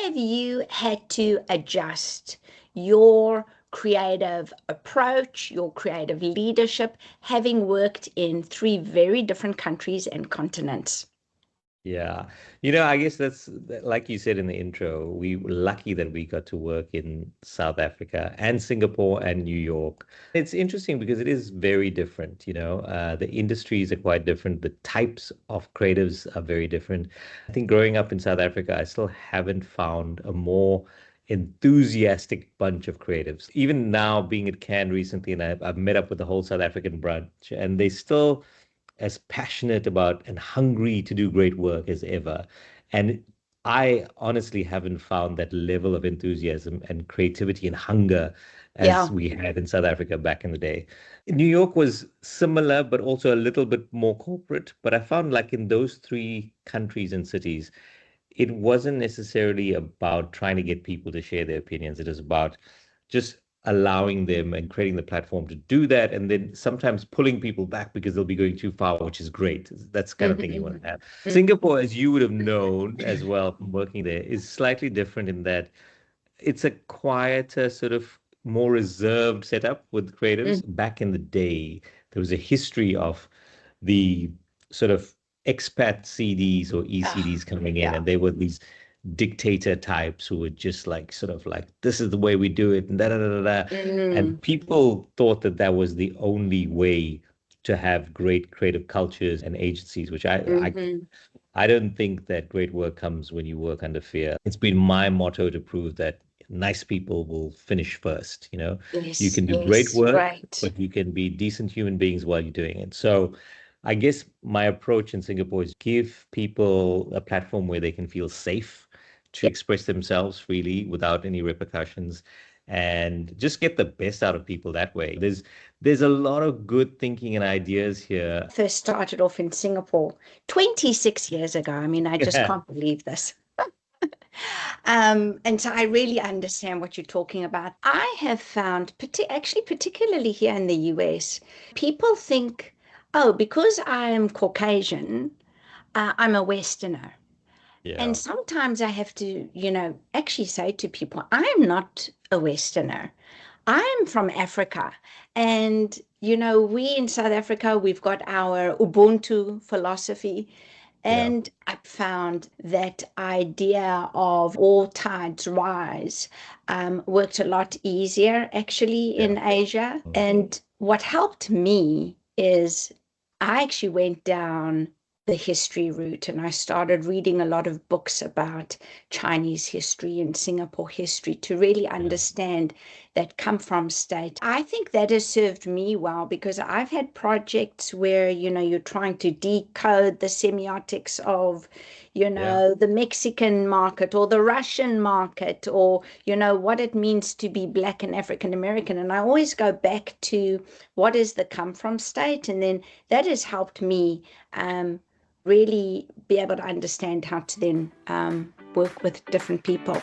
have you had to adjust your creative approach, your creative leadership, having worked in three very different countries and continents? Yeah. I guess like you said in the intro, we were lucky that we got to work in South Africa and Singapore and New York. It's interesting because it is very different, the industries are quite different. The types of creatives are very different. I think growing up in South Africa, I still haven't found a more enthusiastic bunch of creatives. Even now, being at Cannes recently, and I've met up with the whole South African branch, and they still as passionate about and hungry to do great work as ever. And I honestly haven't found that level of enthusiasm and creativity and hunger Yeah. as we had in South Africa back in the day. New York was similar, but also a little bit more corporate. But I found like in those three countries and cities, it wasn't necessarily about trying to get people to share their opinions. It was about just allowing them and creating the platform to do that, and then sometimes pulling people back because they'll be going too far, which is great. That's the kind of thing you want to have. Singapore, as you would have known as well from working there, is slightly different in that it's a quieter, sort of more reserved setup with creatives. Back in the day, there was a history of the sort of expat CDs or ECDs coming in, Yeah. and they were these dictator types who were just like sort of like, this is the way we do it, and da da da da da. And people thought that that was the only way to have great creative cultures and agencies, which I don't think that great work comes when you work under fear. It's been my motto to prove that nice people will finish first. You Yes, can do great yes, work, right. but you can be decent human beings while you're doing it. So I guess my approach in Singapore is give people a platform where they can feel safe to express themselves freely without any repercussions, and just get the best out of people that way. There's a lot of good thinking and ideas here. First started off in Singapore 26 years ago. I mean, I just can't believe this. And so I really understand what you're talking about. I have found, actually, particularly here in the US, people think, oh, because I'm Caucasian, I'm a Westerner. And Yeah. sometimes I have to, actually say to people, I'm not a Westerner. I'm from Africa. And, we in South Africa, we've got our Ubuntu philosophy. Yeah. And I found that idea of all tides rise worked a lot easier actually Yeah. in Asia. And what helped me is I actually went down the history route and I started reading a lot of books about Chinese history and Singapore history to really understand that come from state. I think that has served me well because I've had projects where, you're trying to decode the semiotics of, Yeah. the Mexican market or the Russian market or, what it means to be Black and African American. And I always go back to what is the come from state. And then that has helped me really be able to understand how to then work with different people.